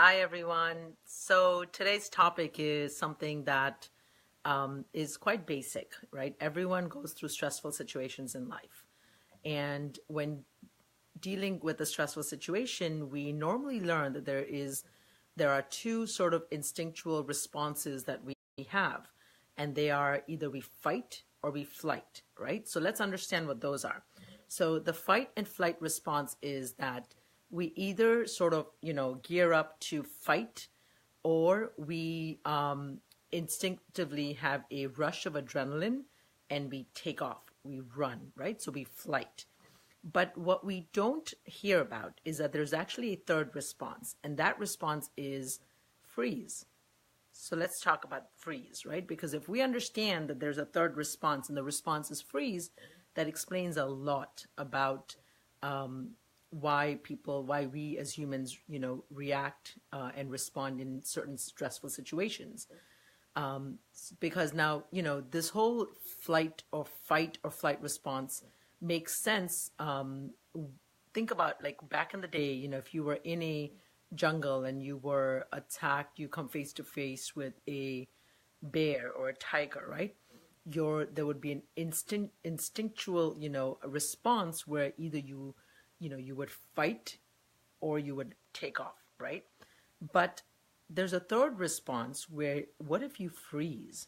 Hi, everyone. So today's topic is something that is quite basic, right? Everyone goes through stressful situations in life. And when dealing with a stressful situation, we normally learn that there are two sort of instinctual responses that we have, and they are either we fight or we flight, right? So let's understand what those are. So the fight and flight response is that we either sort of, gear up to fight, or we instinctively have a rush of adrenaline and we take off, we run, right? So we flight. But what we don't hear about is that there's actually a third response, and that response is freeze. So let's talk about freeze, right? Because if we understand that there's a third response and the response is freeze, that explains a lot about why we as humans, react and respond in certain stressful situations. Because now, this whole flight or fight or flight response makes sense. Think about like back in the day, if you were in a jungle and you were attacked, you come face to face with a bear or a tiger, right? There would be an instinctual, a response where either you would fight or you would take off, right? But there's a third response where what if you freeze?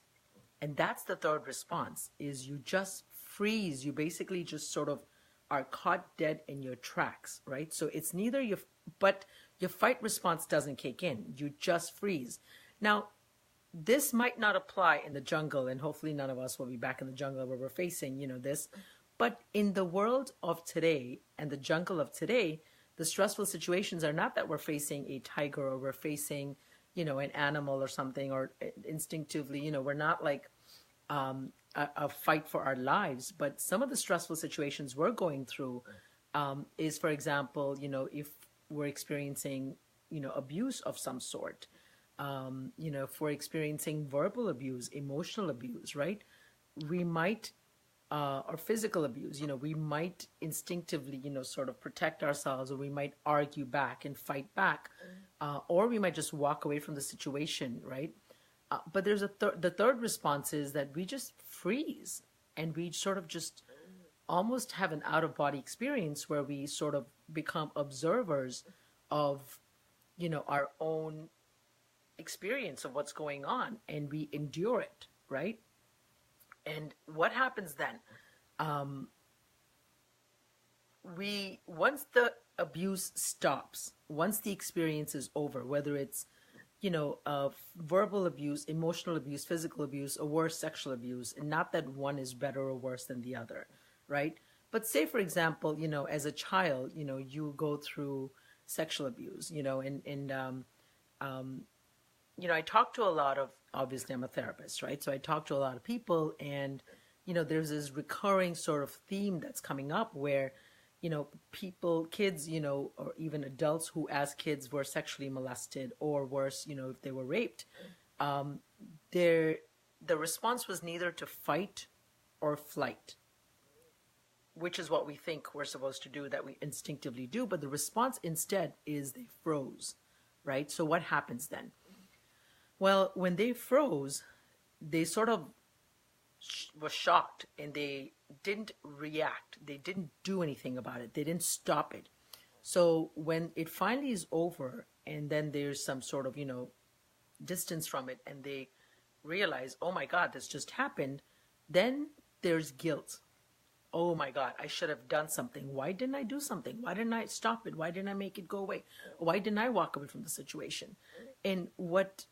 And that's the third response is you just freeze. You basically just sort of are caught dead in your tracks, right? So it's neither but your fight response doesn't kick in. You just freeze. Now, this might not apply in the jungle, and hopefully none of us will be back in the jungle where we're facing, this. But in the world of today and the jungle of today, the stressful situations are not that we're facing a tiger or we're facing, an animal or something, or instinctively, we're not like a fight for our lives. But some of the stressful situations we're going through is, for example, if we're experiencing, abuse of some sort, if we're experiencing verbal abuse, emotional abuse, right? We might, or physical abuse, we might instinctively, sort of protect ourselves, or we might argue back and fight back, or we might just walk away from the situation, right? But there's the third response is that we just freeze and we sort of just almost have an out of body experience where we sort of become observers of, our own experience of what's going on, and we endure it, right? And what happens then? Once the abuse stops, once the experience is over, whether it's verbal abuse, emotional abuse, physical abuse, or worse, sexual abuse, and not that one is better or worse than the other, right? But say, for example, as a child, you go through sexual abuse, I talk to a lot of, obviously I'm a therapist, right? So I talk to a lot of people, and, there's this recurring sort of theme that's coming up where, kids, or even adults who as kids were sexually molested, or worse, if they were raped, the response was neither to fight or flight, which is what we think we're supposed to do, that we instinctively do. But the response instead is they froze, right? So what happens then? Well, when they froze, they sort of were shocked and they didn't react. They didn't do anything about it. They didn't stop it. So when it finally is over and then there's some sort of, distance from it, and they realize, oh my God, this just happened, then there's guilt. Oh my God, I should have done something. Why didn't I do something? Why didn't I stop it? Why didn't I make it go away? Why didn't I walk away from the situation? And what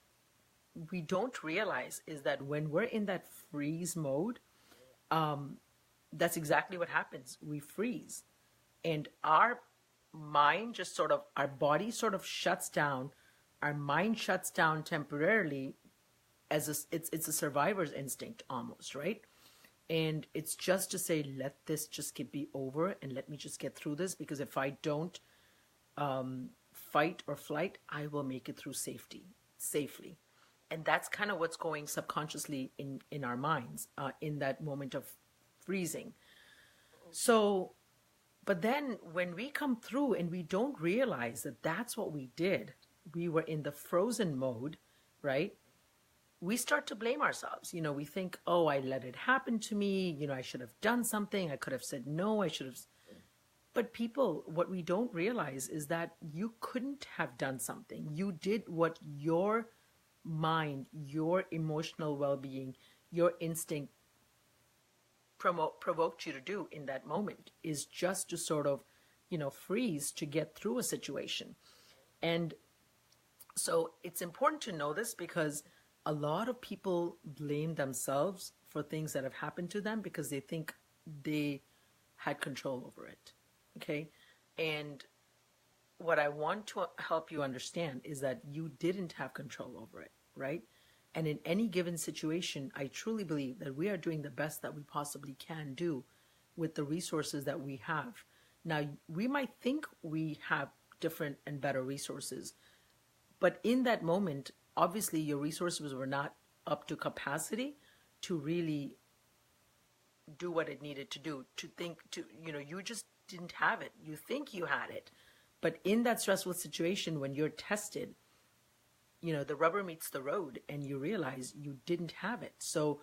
we don't realize is that when we're in that freeze mode, that's exactly what happens. We freeze, and our mind just sort of, our body sort of shuts down. Our mind shuts down temporarily, it's a survivor's instinct almost, right? And it's just to say, let this just be over, and let me just get through this, because if I don't fight or flight, I will make it through safely. And that's kind of what's going subconsciously in our minds in that moment of freezing. So, but then when we come through and we don't realize that that's what we did, we were in the frozen mode, right? We start to blame ourselves. We think, oh, I let it happen to me. I should have done something. I could have said no. I should have. But people, what we don't realize is that you couldn't have done something. You did what your mind, your emotional well-being, your instinct provoked you to do in that moment, is just to sort of, freeze to get through a situation. And so it's important to know this, because a lot of people blame themselves for things that have happened to them because they think they had control over it. Okay? And what I want to help you understand is that you didn't have control over it, right? And in any given situation, I truly believe that we are doing the best that we possibly can do with the resources that we have. Now, we might think we have different and better resources, but in that moment, obviously your resources were not up to capacity to really do what it needed to do, you just didn't have it. You think you had it. But in that stressful situation, when you're tested, the rubber meets the road and you realize you didn't have it. So,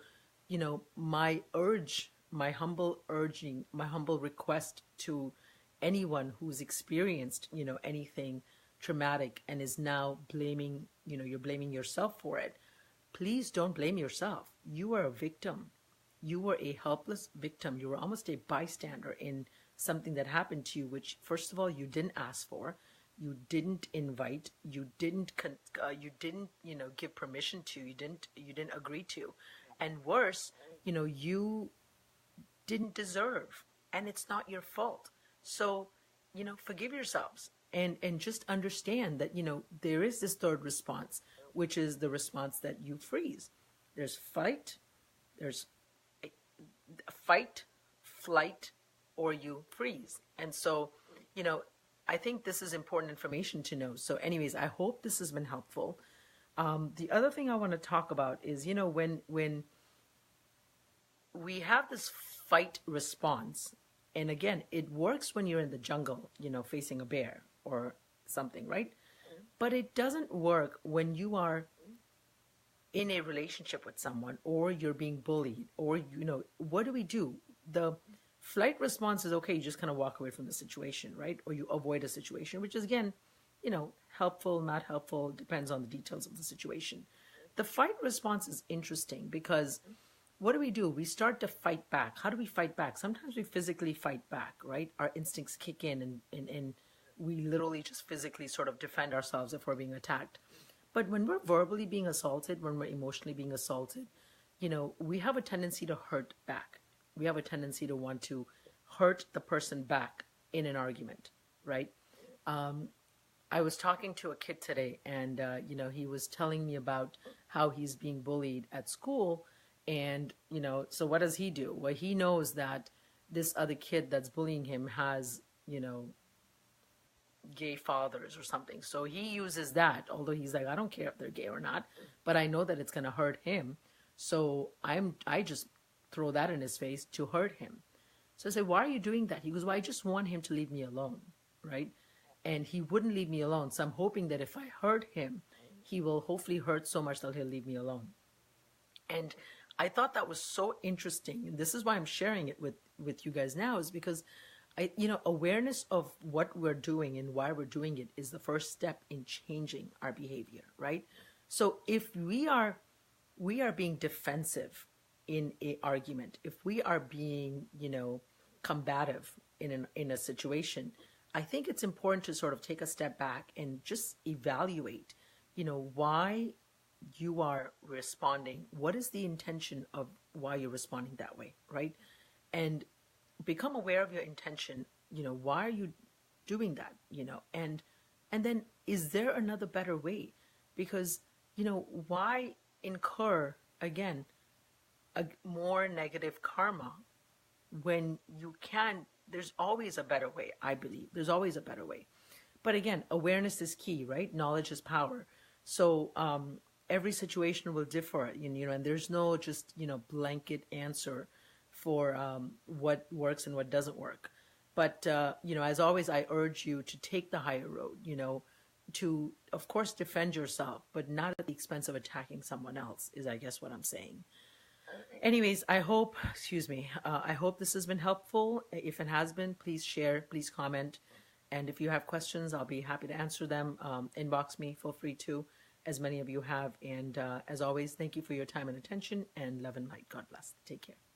my humble request to anyone who's experienced, anything traumatic and is now blaming, you're blaming yourself for it. Please don't blame yourself. You are a victim. You were a helpless victim. You were almost a bystander in something that happened to you, which, first of all, you didn't ask for. You didn't invite, you didn't give permission to, you didn't agree to, and worse, you didn't deserve, and it's not your fault. So, forgive yourselves and just understand that, there is this third response, which is the response that you freeze. There's fight, flight, or you freeze. And so, I think this is important information to know. So anyways, I hope this has been helpful. The other thing I want to talk about is, when we have this fight response, and again, it works when you're in the jungle, facing a bear or something, right? But it doesn't work when you are in a relationship with someone, or you're being bullied, or, what do we do? The flight response is okay, you just kind of walk away from the situation, right? Or you avoid a situation, which is, again, helpful, not helpful, depends on the details of the situation. The fight response is interesting because what do? We start to fight back. How do we fight back? Sometimes we physically fight back, right? Our instincts kick in and we literally just physically sort of defend ourselves if we're being attacked. But when we're verbally being assaulted, when we're emotionally being assaulted, we have a tendency to hurt back. We have a tendency to want to hurt the person back in an argument, right? I was talking to a kid today, and, he was telling me about how he's being bullied at school. And, so what does he do? Well, he knows that this other kid that's bullying him has, gay fathers or something. So he uses that, although he's like, I don't care if they're gay or not, but I know that it's going to hurt him. So I just throw that in his face to hurt him. So I say, why are you doing that? He goes, well, I just want him to leave me alone, right? And he wouldn't leave me alone. So I'm hoping that if I hurt him, he will hopefully hurt so much that he'll leave me alone. And I thought that was so interesting. And this is why I'm sharing it with you guys now, is because awareness of what we're doing and why we're doing it is the first step in changing our behavior, right? So if we are being defensive in an argument, if we are being, combative in a situation, I think it's important to sort of take a step back and just evaluate, why you are responding. What is the intention of why you're responding that way, right? And become aware of your intention. Why are you doing that? And then, is there another better way? Because, why incur, again, a more negative karma when you can? There's always a better way, I believe. There's always a better way. But again, awareness is key, right? Knowledge is power. So every situation will differ, and there's no just, blanket answer for what works and what doesn't work. But, as always, I urge you to take the higher road, to, of course, defend yourself, but not at the expense of attacking someone else, is, I guess, what I'm saying. Anyways, I hope, I hope this has been helpful. If it has been, please share, please comment. And if you have questions, I'll be happy to answer them. Inbox me, feel free to, as many of you have. And as always, thank you for your time and attention, and love and light. God bless. Take care.